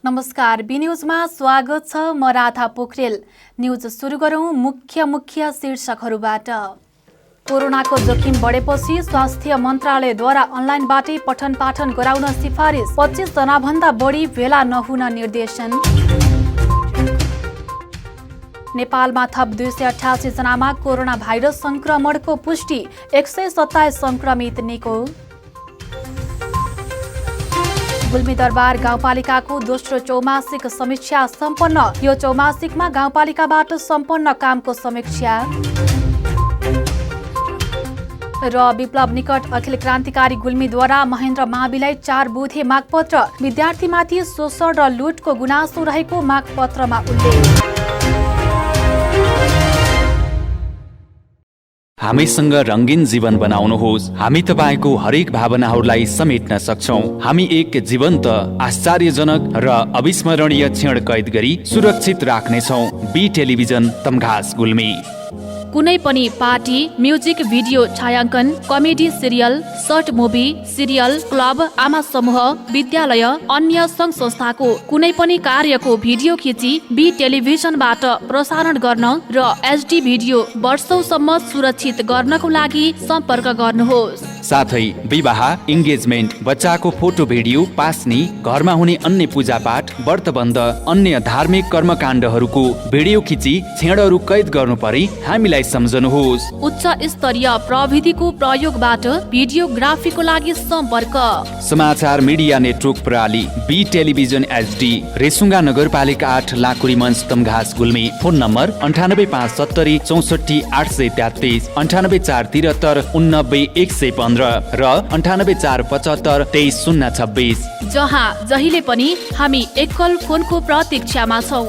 नमस्कार, बी न्यूजमा स्वागत छ। म राधा पोखरेल। न्यूज सुरु गरौं मुख्य शीर्षकहरूबाट। कोरोनाको जोखिम बढेपछि स्वास्थ्य मन्त्रालयद्वारा अनलाइनबाटै पठन पाठन गराउन सिफारिस। 25 जनाभन्दा बढी भेला नहुन निर्देशन। नेपालमा थप 288 जनामा कोरोना भाइरस संक्रमणको पुष्टि। 127 संक्रमित निको। गुल्मी दरबार गाउँपालिकाको दोस्रो चौमासिक समीक्षा सम्पन्न। यो चौमासिकमा गाउँपालिकाबाट सम्पन्न कामको समीक्षा। र विप्लव निकट अखिल क्रान्तिकारी गुल्मीद्वारा महेन्द्र माविलाई 4 बुधे मागपत्र। विद्यार्थीमाथि शोषण र लुटको गुनासो रहेको मागपत्रमा उल्लेख। हामीसँग रंगीन जीवन बनाउनुहोस्। हामी तपाईको हरेक भावनाहरूलाई समेट्न सक्छौं। हामी एक जीवन्त, आश्चर्यजनक र अविस्मरणीय क्षण कैद गरी सुरक्षित राख्नेछौं। B television Tamghas Gulmi. कुनै पनि पार्टी, म्युजिक भिडियो छायाङ्कन, comedy serial, short movie, serial, club, आमा समूह, विद्यालय, अन्य संघ संस्थाको कुनै पनि कार्यको भिडियो खिची बी टेलिभिजनबाट प्रसारण गर्न र एचडी भिडियो वर्षौसम्म सुरक्षित गर्नको लागि सम्पर्क गर्नुहोस्। साथै विवाह, इन्गेजमेन्ट, बच्चाको फोटो भिडियो, पास्नी, घरमा हुने अन्य पूजापाठ, व्रतबन्ध, अन्य धार्मिक कर्मकाण्डहरूको भिडियो खिची क्षणहरू कैद गर्नु परे हामीलाई सम्झनुहोस्। उच्च स्तरीय प्रविधिको प्रयोगबाट भिडियोग्राफीको लागि सम्पर्क। समाचार मिडिया नेटवर्क प्रणाली बी टेलिभिजन एचडी, रेसुङ्गा नगरपालिका 8, लाकुरी मञ्च, तमघास गुल्मी। फोन नम्बर 9857 64 833, 98473 89 115 र 98475 23026। जहाँ जहिले पनि हामी एकल फोनको प्रतीक्षामा छौं।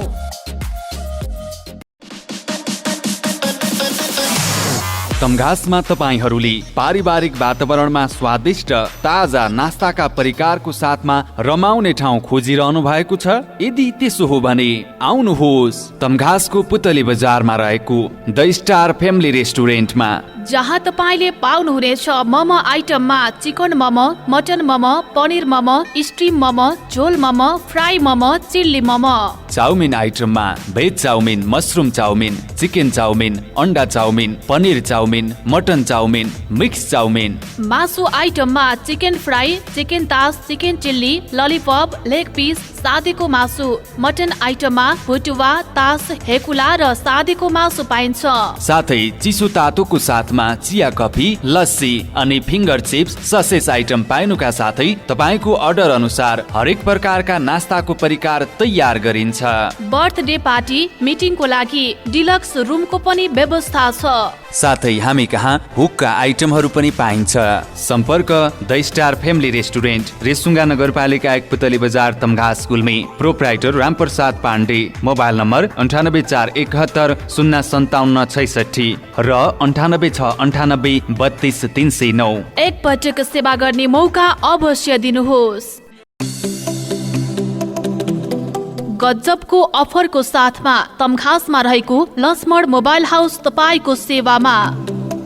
तमघासमा तपाईहरूले पारिवारिक वातावरणमा स्वादिष्ट ताजा नास्ताका परिकारको साथमा रमाउने ठाउँ खोजिरहनु भएको छ? यदि त्यसो हो भने आउनुहोस् तमघासको पुतली बजारमा रहेको द स्टार फ्यामिली रेस्टुरेन्टमा, जहाँ तपाईँले पाउनुहुनेछ मोमो आइटममा chicken momo, mutton momo, paneer momo, steam momo, झोल momo, fry momo, chilli momo. Chow mein आइटममा veg chow mein, mushroom chow mein, chicken chow mein, अन्डा chow mein, paneer chow mein, mutton chow mein, mix chow mein. मासु आइटममा चिकन फ्राई, चिकन तास, chicken chilli, lollipop, leg piece, सादेको मासु। मटन आइटममा भुटुवा, तास, हेकुला र सादेको मासु पाइन्छ। साथै चिसो तातोको साथमा चिया, कफी, लस्सी अनि फिङ्गर चिप्स, ससेज आइटम पाइनुका साथै तपाईको अर्डर अनुसार हरेक प्रकारका नास्ताको परिकार तयार गरिन्छ। बर्थडे पार्टी, मिटिङको लागि डिलक्स रुमको पनि व्यवस्था छ। साथै हामी कहाँ हुक्का आइटमहरू पनि पाइन्छ। सम्पर्क the star family restaurant, Resunga नगरपालिका 1, Putali Bazar, Tamghas Gulmi. Proprietor Ramprasad Pandey. Mobile number 98471 057 66 र 98698 32 309। एक पटक सेवा गर्ने मौका अवश्य दिनुहोस्। गजबको अफरको साथमा तमघासमा रहेको लक्ष्मण मोबाइल हाउस तपाईको सेवामा।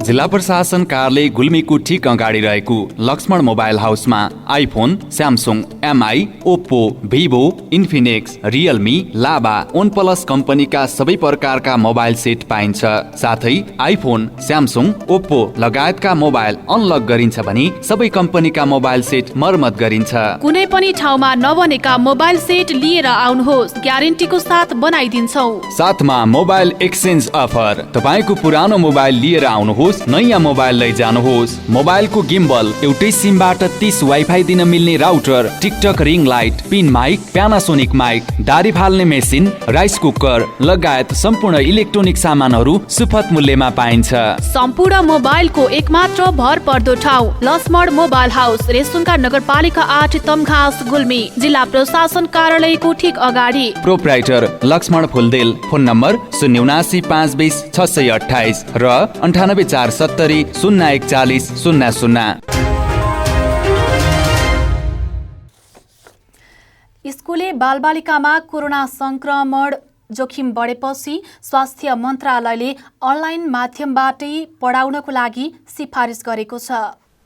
जिल्ला प्रशासन कार्यालय गुल्मीको ठिक अगाडि रहेको लक्ष्मण मोबाइल हाउसमा iPhone, Samsung, MI, Oppo, Vivo, Infinix, Realme, Lava, one plus कम्पनीका सबै प्रकारका मोबाइल सेट पाइन्छ। साथै आइफोन, स्यामसुङ, ओप्पो लगायतका मोबाइल अनलक गरिन्छ भने सबै कम्पनीका मोबाइल सेट मर्मत गरिन्छ। कुनै पनि ठाउँमा नबनेका मोबाइल सेट लिएर आउनुहोस्, ग्यारेन्टीको साथ बनाइदिन्छौ। साथमा मोबाइल एक्सचेन्ज अफर। तपाईको पुरानो मोबाइल लिएर आउनुहोस्, नयाँ मोबाइल लैजानुहोस्। मोबाइलको गिम्बल, एउटै सिमबाट 30 वाइफाई दिन मिल्ने router, TikTok ring light, pin mic, Panasonic mic, दारी फाल्ने मेसिन, राइस कुकर लगायत सम्पूर्ण इलेक्ट्रोनिक सामानहरू सुपथ मूल्यमा पाइन्छ। सम्पूर्ण मोबाइलको एकमात्र भर पर्दो ठाउँ लक्ष्मण मोबाइल हाउस, रेसुङ्गा नगरपालिका 8, तमघास गुल्मी। जिल्ला प्रशासन कार्यालयको ठिक अगाडि। Proprietor Laxman Phuldel. Phone number 079 520 628 र 98 470 041 00। स्कुले बालबालिकामा कोरोना संक्रमण जोखिम बढेपछि स्वास्थ्य मन्त्रालयले अनलाइन माध्यमबाटै पढाउनको लागि सिफारिस गरेको छ।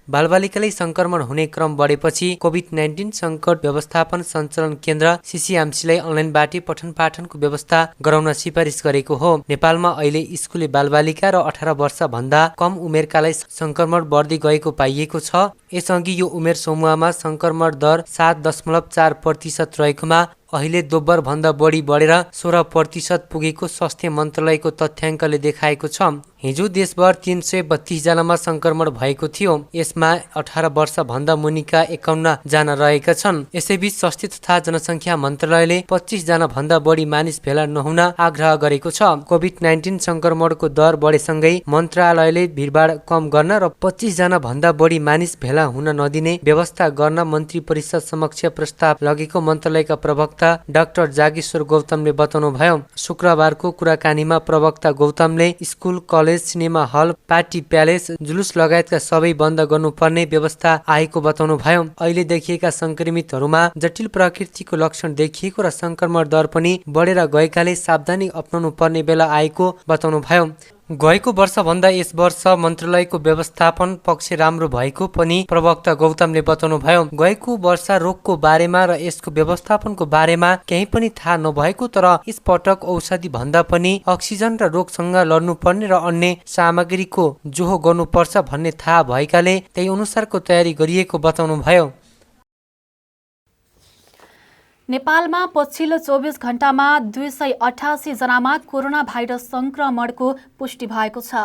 बालबालिकालाई संक्रमण हुने क्रम बढेपछि कोभिड-19 सङ्कट व्यवस्थापन सञ्चालन केन्द्र सीसीएमसीलाई अनलाइनबाटै पठन पाठनको व्यवस्था गराउन सिफारिस गरेको हो। नेपालमा अहिले स्कुले बालबालिका र 18 वर्षभन्दा कम उमेरकालाई संक्रमण बढ्दै गएको पाइएको छ। यसअघि यो उमेर समूहमा संक्रमण दर 7.4% रहेकोमा अहिले दोब्बर भन्दा बढी बढेर 16% पुगेको स्वास्थ्य मन्त्रालयको तथ्याङ्कले देखाएको छ। हिजो देशभर 332 जनामा संक्रमण भएको थियो। यसमा 18 वर्षभन्दा मुनिका 51 जना रहेका छन्। यसैबीच स्वास्थ्य तथा जनसङ्ख्या मन्त्रालयले 25 जना भन्दा बढी मानिस भेला नहुन आग्रह गरेको छ। कोभिड-19 संक्रमणको दर बढेसँगै मन्त्रालयले भिडभाड कम गर्न र 25 जना भन्दा बढी मानिस भेला हुन नदिने व्यवस्था गर्न मन्त्री परिषद समक्ष प्रस्ताव लगेको मन्त्रालयका प्रवक्ता डाक्टर जागेश्वर गौतमले बताउनुभयो। शुक्रबारको कुराकानीमा प्रवक्ता गौतमले school, college, cinema hall, party palace, जुलुस लगायतका सबै बन्द गर्नुपर्ने व्यवस्था आएको बताउनुभयो। अहिले देखिएका संक्रमितहरूमा जटिल प्रकृतिको लक्षण देखिएको र संक्रमण दर पनि बढेर गएकाले सावधानी अपनाउनु पर्ने बेला आएको बताउनुभयो। गएको वर्षभन्दा यस वर्ष मन्त्रालयको व्यवस्थापन पक्ष राम्रो भएको पनि प्रवक्ता गौतमले बताउनुभयो। गएको वर्ष रोगको बारेमा र यसको व्यवस्थापनको बारेमा केही पनि थाहा नभएको तर यस पटक औषधि भन्दा पनि अक्सिजन र रोगसँग लड्नुपर्ने र अन्य सामग्रीको जोहो गर्नुपर्छ भन्ने थाहा भएकाले त्यही अनुसारको तयारी गरिएको बताउनुभयो। नेपालमा पछिल्लो 24 घण्टामा 288 जनामा कोरोना भाइरस संक्रमणको पुष्टि भएको छ।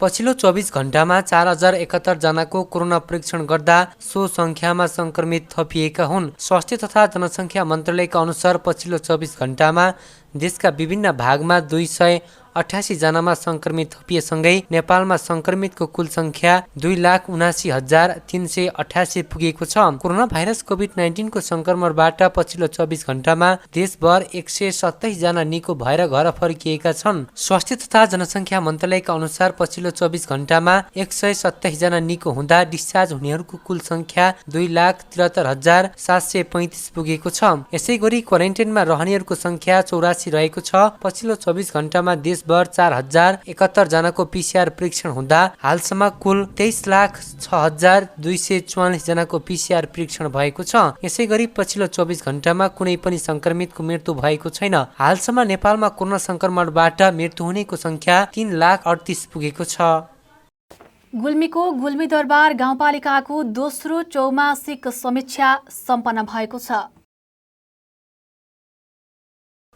पछिल्लो 24 घण्टामा 4071 जनाको कोरोना परीक्षण गर्दा सो संख्यामा संक्रमित थपिएका हुन्। स्वास्थ्य तथा जनसङ्ख्या मन्त्रालयका अनुसार पछिल्लो 24 घण्टामा देशका विभिन्न भागमा 288 जनामा संक्रमित थपिएसँगै नेपालमा संक्रमितको कुल संख्या 2,79,388 पुगेको छ। कोरोना भाइरस कोभिड-19 को संक्रमणबाट पछिल्लो 24 घण्टामा देशभर 127 जना निको भएर घर फर्किएका छन्। स्वास्थ्य तथा जनसङ्ख्या मन्त्रालयका अनुसार पछिल्लो 24 घण्टामा 127 जना निको हुँदा डिस्चार्ज हुनेहरूको कुल संख्या 2,73,735 पुगेको छ। यसैगरी क्वारेन्टाइनमा रहनेहरूको संख्या 84 रहेको छ। पछिल्लो 24 घण्टामा देशभर 4071 जनाको पीसीआर परीक्षण हुँदा हालसम्म कुल 23,06,244 जनाको पीसीआर परीक्षण भएको छ। यसैगरी पछिल्लो 24 घण्टामा कुनै पनि संक्रमितको मृत्यु भएको छैन। हालसम्म नेपालमा कोरोना संक्रमणबाट मृत्यु हुनेको संख्या 3,38,000 पुगेको छ। गुल्मीको गुल्मी दरबार गाउँपालिकाको दोस्रो चौमासिक समीक्षा सम्पन्न भएको छ।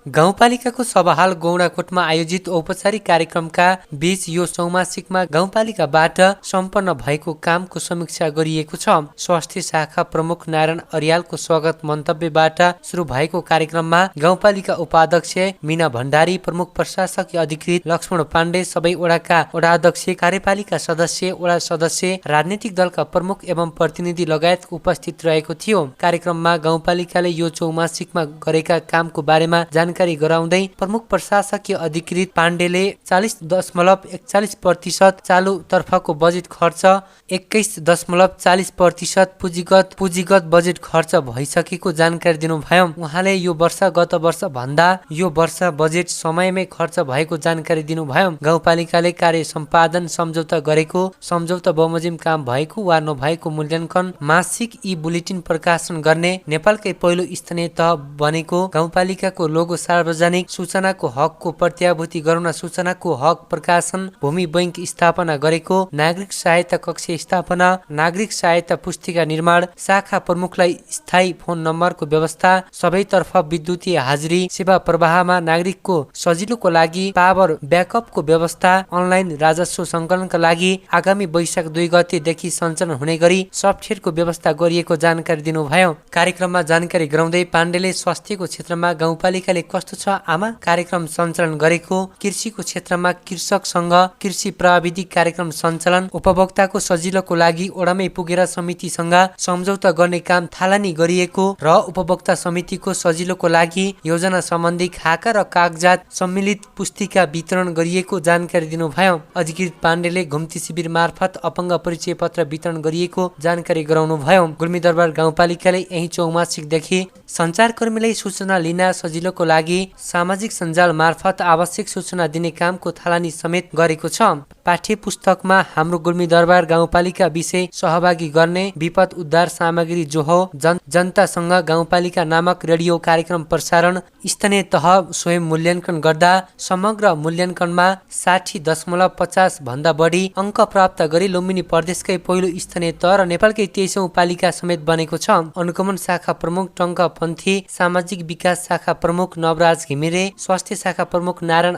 गाउँपालिकाको सभाहाल गौडाकोटमा आयोजित औपचारिक कार्यक्रमका बीच यो चौमासिकमा गाउँपालिकाबाट सम्पन्न भएको कामको समीक्षा गरिएको छ। स्वास्थ्य शाखा प्रमुख नारायण अर्यालको स्वागत मन्तव्यबाट सुरु भएको कार्यक्रममा गाउँपालिका उपाध्यक्ष मीना भण्डारी, प्रमुख प्रशासकीय अधिकृत लक्ष्मण पाण्डे, सबै वडाका वडाध्यक्ष, कार्यपालिका सदस्य, वडा सदस्य, राजनीतिक दलका प्रमुख एवं प्रतिनिधि लगायत उपस्थित रहेको थियो। कार्यक्रममा गाउँपालिकाले यो चौमासिकमा गरेका कामको बारेमा जानकारी गराउँदै प्रमुख प्रशासकीय अधिकृत पाण्डेले 40.41% चालु तर्फको बजेट खर्च, 21.40% पुँजीगत बजेट खर्च भइसकेको जानकारी दिनुभयो। उहाँले यो वर्ष गत वर्ष भन्दा यो वर्ष बजेट समयमै खर्च भएको जानकारी दिनुभयो। गाउँपालिकाले कार्य सम्पादन सम्झौता गरेको, सम्झौता बमोजिम काम भएको वा नभएको मूल्याङ्कन, मासिक ई बुलेटिन प्रकाशन गर्ने, नेपालकै पहिलो स्थानीय तह बनेको, गाउँपालिकाको लोगो सार्वजनिक सूचनाको हकको प्रत्याभूति गराउन सूचनाको हक प्रकाशन, भूमि बैंक स्थापना गरेको, नागरिक सहायता कक्ष स्थापना, नागरिक सहायता पुस्तिका निर्माण, शाखा प्रमुखलाई स्थायी फोन नम्बरको व्यवस्था, सबैतर्फ विद्युतीय हाजिरी, सेवा प्रवाहमा नागरिकको सजिलोको लागि पावर ब्याकअपको व्यवस्था, अनलाइन राजस्व सङ्कलनका लागि आगामी वैशाख 2 गतेदेखि सञ्चालन हुने गरी सफ्टवेयरको व्यवस्था गरिएको जानकारी दिनुभयो। कार्यक्रममा जानकारी गराउँदै पाण्डेले स्वास्थ्यको क्षेत्रमा गाउँपालिकाले कस्तो छ आमा कार्यक्रम सञ्चालन गरेको, कृषिको क्षेत्रमा कृषकसँग कृषि प्राविधिक कार्यक्रम सञ्चालन, उपभोक्ताको सजिलोको लागि ओडामै पुगेर समितिसँग सम्झौता गर्ने काम थालनी गरिएको र उपभोक्ता समितिको सजिलोको लागि योजना सम्बन्धी खाका र कागजात सम्मिलित पुस्तिका वितरण गरिएको जानकारी दिनुभयो। अधिकृत पाण्डेले घुम्ती शिविर मार्फत अपङ्ग परिचय पत्र वितरण गरिएको जानकारी गराउनुभयो। गुल्मी दरबार गाउँपालिकाले यही चौमासिकदेखि सञ्चारकर्मीलाई सूचना लिन सजिलोको लागि लागि सामाजिक सञ्जाल मार्फत आवश्यक सूचना दिने कामको थालनी समेत गरेको छ। पाठ्य पुस्तकमा हाम्रो गुल्मी दरबार गाउँपालिका विषय सहभागी गर्ने विपद उद्धार सामग्री जो हो, जनतासँग गाउँपालिका नामक रेडियो कार्यक्रम प्रसारण, स्थानीय तह स्वयं मूल्याङ्कन गर्दा समग्र मूल्याङ्कनमा 60.50 भन्दा बढी अङ्क प्राप्त गरी लुम्बिनी प्रदेशकै पहिलो स्थानीय तह र नेपालकै 23औं पालिका समेत बनेको छ। अनुगमन शाखा प्रमुख टङ्क पन्थी, सामाजिक विकास शाखा प्रमुख नवराज घिमिरे, स्वास्थ्य शाखा प्रमुख नारायण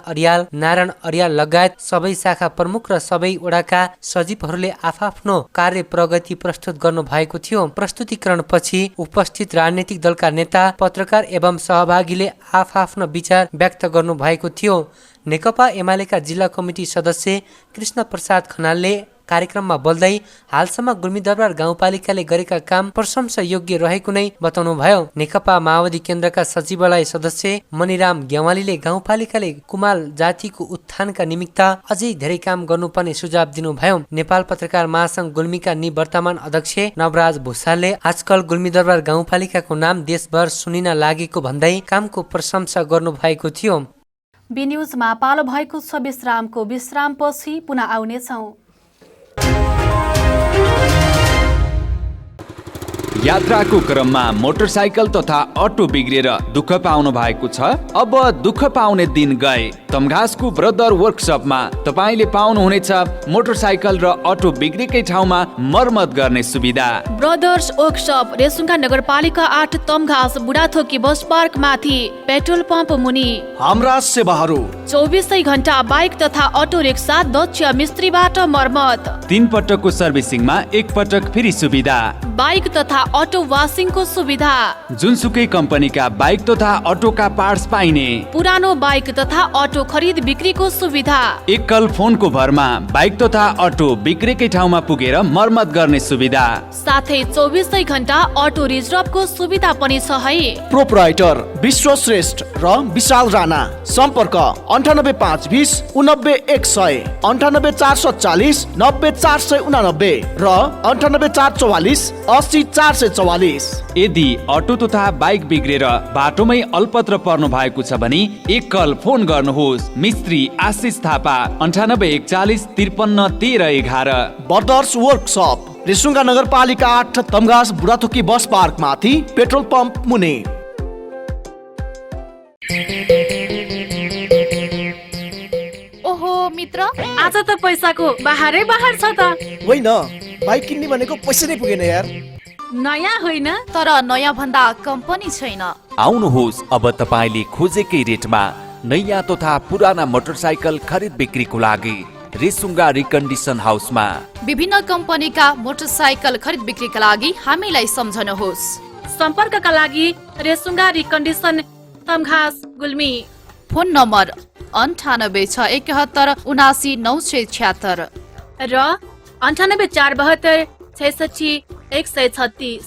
अरियाल लगायत सबै शाखा प्रमुख र सबै वडाका सचिवहरूले आफआफ्नो कार्य प्रगति प्रस्तुत गर्नु भएको थियो। प्रस्तुतिकरण पछि उपस्थित राजनीतिक दलका नेता, पत्रकार एवं सहभागीले आफआफ्नो विचार व्यक्त गर्नु भएको थियो। नेकपा एमालेका जिल्ला कमिटी सदस्य कृष्ण प्रसाद खनालले कार्यक्रममा बोल्दै हालसम्म गुल्मी दरबार गाउँपालिकाले गरेका काम प्रशंसा योग्य रहेको नै बताउनुभयो। नेकपा माओवादी केन्द्रका सचिवालय सदस्य मणिराम ग्यावालीले गाउँपालिकाले कुमाल जातिको उत्थानका निमित्त अझै धेरै काम गर्नुपर्ने सुझाव दिनुभयो। नेपाल पत्रकार महासंघ गुल्मीका निवर्तमान अध्यक्ष नवराज भुसालले आजकल गुल्मी दरबार गाउँपालिकाको नाम देशभर सुनिन लागेको भन्दै कामको प्रशंसा गर्नुभएको थियो। बी न्यूजमा पालो भएको छ विश्रामको। विश्रामपछि पुनः आउनेछौँ। यात्राको क्रममा मोटरसाइकल तथा अटो बिग्रेर दुःख पाउनु भएको छ? अब दुःख पाउने दिन गए। तमघासको ब्रदर वर्कसपमा तपाईले पाउनुहुनेछ मोटरसाइकल र अटो बिग्रेकै ठाउँमा मर्मत गर्ने सुविधा। ब्रदर्स वर्कसप रेसुङ्गा नगरपालिका 8 तमघास बुढाथोकी बस पार्क माथि पेट्रोल पम्प मुनि। हाम्रा सेवाहरू 24 घण्टा बाइक तथा अटो रिक्सा दक्ष मिस्त्रीबाट मर्मत। 3 पटकको सर्भिसिङमा 1 पटक फ्री सुविधा। बाइक तथा अटो वासिङको सुविधा। जुनसुकै कम्पनीका बाइक तथा अटोका पार्ट्स पाइने। पुरानो बाइक तथा अटो खरिद बिक्रीको सुविधा। एकल फोनको भरमा बाइक तथा अटो बिक्रेकै ठाउँमा पुगेर मर्मत गर्ने सुविधा। साथै 24 घण्टा अटो रिजर्भको सुविधा पनि छ है। प्रोपराइटर विश्वश्रेष्ठ र विशाल राणा। सम्पर्क 98520 99100, 98440 90489 र 98444 80444। यदि अटो तथा बाइक बिग्रेर बाटोमै अल्पत्र पर्नु भएको छ भने एकल फोन गर्नुहोस्। मिस्त्री आशिष थापा 9841 53 13 11। ब्रदर्स वर्कसप रेसुङ्गा नगरपालिका 8 तमघास बुढाथोकी बस पार्क माथि पेट्रोल पम्प मुनि। ओहो मित्र, आज त पैसाको बाहरै बाहर छ त। होइन, बाइक किन्ने भनेको पैसा नै पुगेन यार। नयाँ होइन तर नयाँ भन्दा कम पनि छैन। आउनुहोस्, अब तपाईले खोजेकै रेटमा नयाँ तथा पुराना मोटरसाइकल खरिद बिक्रीको लागि रेसुङ्गा रिकन्डिसन हाउसमा। विभिन्न कम्पनीका मोटरसाइकल खरिद बिक्रीका लागि हामीलाई सम्झनुहोस्। सम्पर्कका लागि Resunga recondition Tamghas Gulmi. Phone number 986171 79 976 र 98 472 66 136।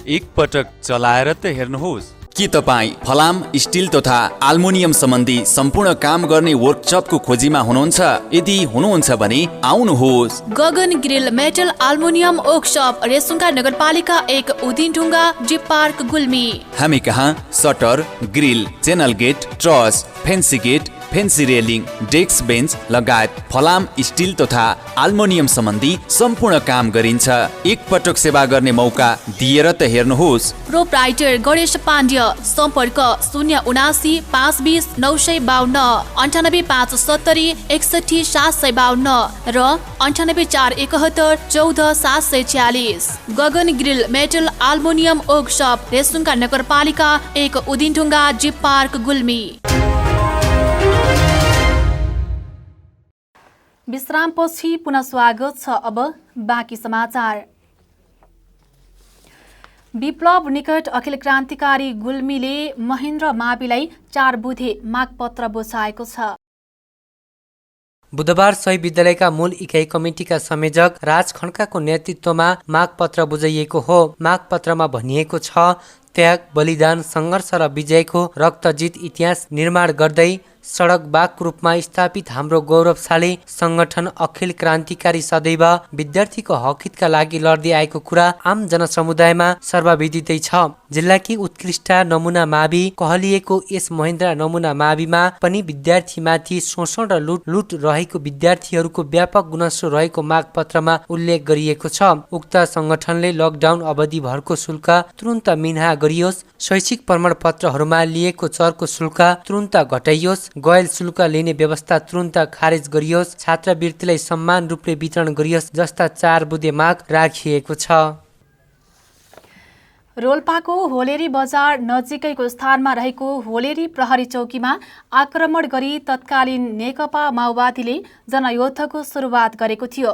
एक पटक चलाएर त हेर्नुहोस्। के तपाईँ फलाम, स्टिल तथा आल्मुनियम सम्बन्धी सम्पूर्ण काम गर्ने वर्कसपको खोजीमा हुनुहुन्छ? यदि हुनुहुन्छ भने आउनुहोस्। Gagan grill metal aluminium workshop Resunga नगरपालिका 1 उदिनढुङ्गा जी पार्क गुल्मी। हामी कहाँ shutter, grill, channel gate, truss, fancy gate, fancy railing, desk bench लगायत फलाम, स्टिल तथा आल्मुनियम सम्बन्धी सम्पूर्ण काम गरिन्छ। एक पटक सेवा गर्ने मौका दिएर त हेर्नुहोस्। प्रोप्राइटर गणेश पाण्ड्य। सम्पर्क 079 520 952, 98 570 61 752 र 98 471 14 746। Gagan grill metal aluminium workshop Resunga नगरपालिका 1 उदिनढुङ्गा जी पार्क गुल्मी। विश्रामपछि पुनः स्वागत छ। अब बाँकी समाचार। विप्लव निकट अखिल क्रान्तिकारी गुल्मीले महेन्द्र माविलाई 4 बुधे मागपत्र बुझाएको छ। बुधबार सही विद्यालयका मूल इकाइ कमिटीका संयोजक राज खड्काको नेतृत्वमा मागपत्र बुझाइएको हो। मागपत्रमा भनिएको छ, त्याग, बलिदान, सङ्घर्ष र विजयको रक्तजित इतिहास निर्माण गर्दै सडक बागको रूपमा स्थापित हाम्रो गौरवशाली संगठन अखिल क्रान्तिकारी सदैव विद्यार्थीको हकहितका लागि लड्दै आएको कुरा आम जनसमुदायमा सर्वविदितै छ। जिल्लाकी उत्कृष्ट नमुना मावि कहलिएको यस महेन्द्र नमुना माविमा पनि विद्यार्थीमाथि शोषण र लुट रहेको विद्यार्थीहरूको व्यापक गुनासो रहेको मागपत्रमा उल्लेख गरिएको छ। उक्त संगठनले लकडाउन अवधिभरको शुल्क तुरुन्त मिन्हा गरियोस्, शैक्षिक प्रमाणपत्रहरूमा लिएको चरको शुल्क तुरुन्त घटाइयोस्, गैर शुल्क लिने व्यवस्था तुरुन्त खारेज गरियोस्, छात्रवृत्तिलाई समान रूपले वितरण गरियोस् जस्ता 4 बुँदे माग राखिएको छ। रोल्पाको होलेरी बजार नजिकैको स्थानमा रहेको होलेरी प्रहरी चौकीमा आक्रमण गरी तत्कालीन नेकपा माओवादीले जनयुद्धको सुरुवात गरेको थियो।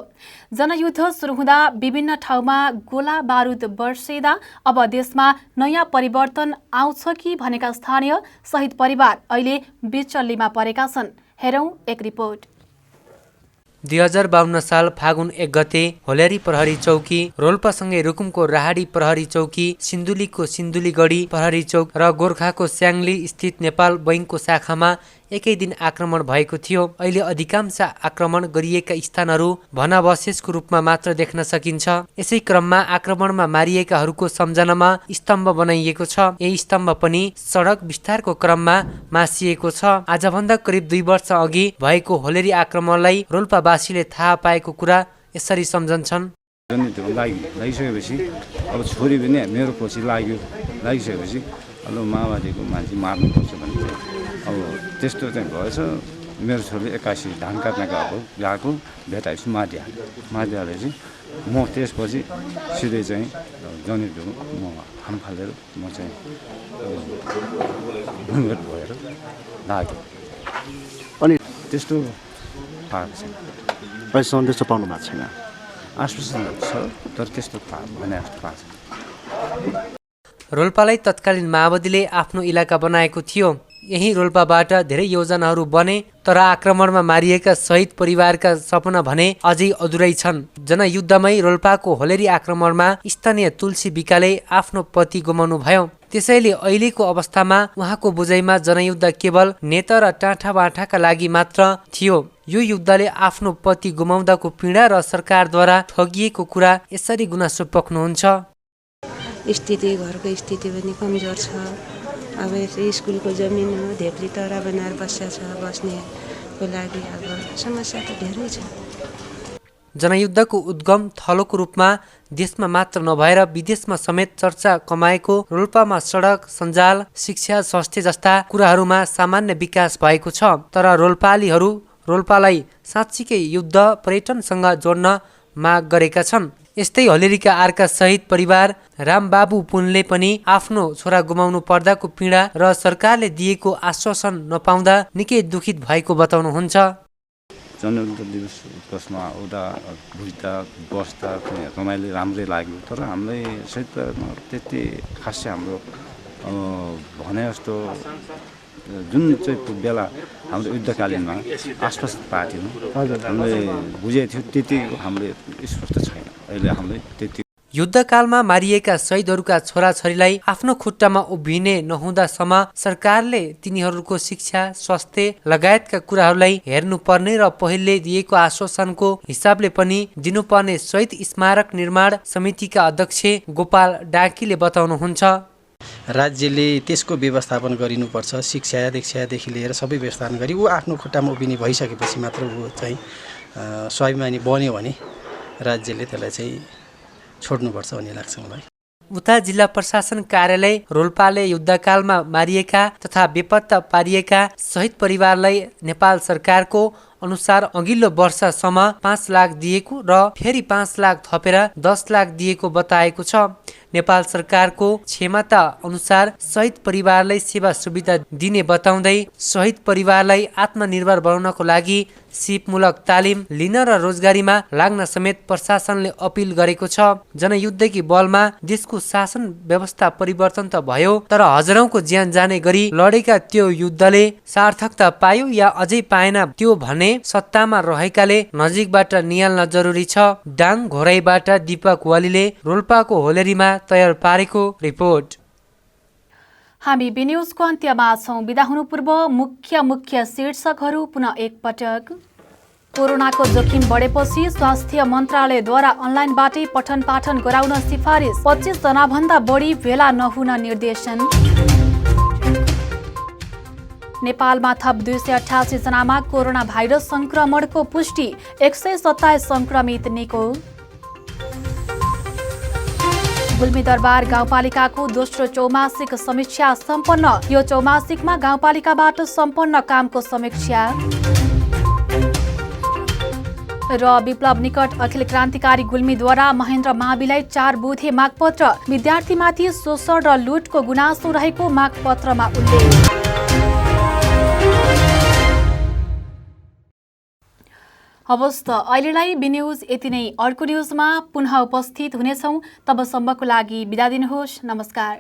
जनयुद्ध सुरु हुँदा विभिन्न ठाउँमा गोला बारुद बर्सेदा अब देशमा नयाँ परिवर्तन आउँछ कि भनेका स्थानीय शहीद परिवार अहिले बिचल्लीमा परेका छन्। हेरौं एक रिपोर्ट। 2052 साल फागुन 1 गते होलेरी प्रहरी चौकी, रोल्पासँगै रुकुमको राहाडी प्रहरी चौकी, सिन्धुलीको सिन्धुलीगढी प्रहरी चौक र गोर्खाको स्याङ्ली स्थित नेपाल बैङ्कको शाखामा एकै दिन आक्रमण भएको थियो। अहिले अधिकांश आक्रमण गरिएका स्थानहरू भनावशेषको रूपमा मात्र देख्न सकिन्छ। यसै क्रममा आक्रमणमा मारिएकाहरूको सम्झनामा स्तम्भ बनाइएको छ। यही स्तम्भ पनि सडक विस्तारको क्रममा मासिएको छ। आजभन्दा करिब 2 वर्ष अघि भएको होलेरी आक्रमणलाई रोल्पावासीले थाहा पाएको कुरा यसरी सम्झन्छन्। लागिसकेपछि अब छोरी पनि मेरो पछि लागिसकेपछि अब माओवादीको मान्छे मार्नुपर्छ भने अब त्यस्तो चाहिँ भएछ। मेरो छोरीले 81 धान काट्न गएको भेटाएपछि मादिहाले चाहिँ म त्यसपछि सिधै चाहिँ जनयुद्धको म हाम फालेर म चाहिँ भङ्गट भएर लाग्यो। अनि त्यस्तो पाएको छैन, पैसा त्यस्तो पाउनु भएको छैन। आश्वासन छ तर त्यस्तो भने जस्तो पाएको छैन। रोल्पालाई तत्कालीन माओवादीले आफ्नो इलाका बनाएको थियो। यही रोल्पाबाट धेरै योजनाहरू बने तर आक्रमणमा मारिएका शहीद परिवारका सपना भने अझै अधुरै छन्। जनयुद्धमै रोल्पाको होलेरी आक्रमणमा स्थानीय तुलसी विकाले आफ्नो पति गुमाउनु भयो। त्यसैले अहिलेको अवस्थामा उहाँको बुझाइमा जनयुद्ध केवल नेता र टाँठाबाठाका लागि मात्र थियो। यो युद्धले आफ्नो पति गुमाउँदाको पीडा र सरकारद्वारा ठगिएको कुरा यसरी गुनासो पोख्नुहुन्छ। स्थिति घरको स्थिति पनि कमजोर छ। अब स्कुलको जमिन हो, धेप्ली तरा बनाएर बसेको छ, बस्नेको लागि अब समस्या त धेरै छ। जनयुद्धको उद्गम थलोको रूपमा देशमा मात्र नभएर विदेशमा समेत चर्चा कमाएको रोल्पामा सडक, सञ्जाल, शिक्षा, स्वास्थ्य जस्ता कुराहरूमा सामान्य विकास भएको छ। तर रोल्पालीहरू रोल्पालाई साँच्चीकै युद्ध पर्यटनसँग जोड्न माग गरेका छन्। यस्तै होलेरीका अर्का शहीद परिवार रामबाबु पुनले पनि आफ्नो छोरा गुमाउनु पर्दाको पीडा र सरकारले दिएको आश्वासन नपाउँदा निकै दुखित भएको बताउनुहुन्छ। जनयुद्ध दिवस उसमा उता बुझ्दा बस्दा रमाइलो राम्रै लाग्यो तर हामीलाई सहित त्यति खासै हाम्रो भने जस्तो जुन चाहिँ बेला हाम्रो युद्धकालीनमा आश्वासन पाएको थियौँ, हामीले बुझेको थियो त्यति हामीले स्पष्ट छैन। अहिले हामीले त्यति युद्धकालमा मारिएका शहीदहरूका छोराछोरीलाई आफ्नो खुट्टामा उभिने नहुँदासम्म सरकारले तिनीहरूको शिक्षा, स्वास्थ्य लगायतका कुराहरूलाई हेर्नुपर्ने र पहिले दिएको आश्वासनको हिसाबले पनि दिनुपर्ने शहीद स्मारक निर्माण समितिका अध्यक्ष गोपाल डाकीले बताउनुहुन्छ। राज्यले त्यसको व्यवस्थापन गरिनुपर्छ। शिक्षा दीक्षादेखि लिएर सबै व्यवस्थापन गरी ऊ आफ्नो खुट्टामा उभिने भइसकेपछि मात्र ऊ चाहिँ स्वाभिमानी बन्यो भने राज्यले त्यसलाई चाहिँ छोड्नुपर्छ भन्ने लाग्छ मलाई। उता जिल्ला प्रशासन कार्यालय रोल्पाले युद्धकालमा मारिएका तथा बेपत्ता पारिएका शहीद परिवारलाई नेपाल सरकारको अनुसार अघिल्लो वर्षसम्म 5 लाख दिएको र फेरि 5 लाख थपेर 10 लाख दिएको बताएको छ। नेपाल सरकारको क्षमता अनुसार शहीद परिवारलाई सेवा सुविधा दिने बताउँदै शहीद परिवारलाई आत्मनिर्भर बनाउनको लागि सिपमूलक तालिम लिन र रोजगारीमा लाग्न समेत प्रशासनले अपिल गरेको छ। जनयुद्धकी बलमा देशको शासन व्यवस्था परिवर्तन त भयो तर हजारौंको ज्यान जाने गरी लडेका त्यो युद्धले सार्थकता पायो या अझै पाएन त्यो भने सत्तामा रहेकाले नजिकबाट निहाल्न जरुरी छ। डाङ घोराईबाट दीपक वालीले रोल्पाको होलेरीमा तयार पारेको रिपोर्ट। हामी बिन्युजको अन्त्यमा छौं। बिदा हुनु पूर्व मुख्य शीर्षकहरू पुनः एकपटक। कोरोनाको जोखिम बढेपछि स्वास्थ्य मन्त्रालयद्वारा अनलाइनबाटै पठन पाठन गराउन सिफारिस। 25 जनाभन्दा बढी भेला नहुन निर्देशन। नेपालमा थप 288 जनामा कोरोना भाइरस संक्रमणको पुष्टि। 127 संक्रमित निको। गुल्मी दरबार गाउँपालिकाको दोस्रो चौमासिक समीक्षा सम्पन्न। यो चौमासिकमा गाउँपालिकाबाट सम्पन्न कामको समीक्षा। र विप्लव निकट अखिल क्रान्तिकारी गुल्मीद्वारा महेन्द्र माविलाई 4 बुधे मागपत्र। विद्यार्थीमाथि शोषण र लुटको गुनासो रहेको मागपत्रमा उल्लेख। हवस् त अहिलेलाई बिन्युज यति नै। अर्को न्युजमा पुनः उपस्थित हुनेछौँ। तबसम्मको लागि बिदा दिनुहोस्। नमस्कार।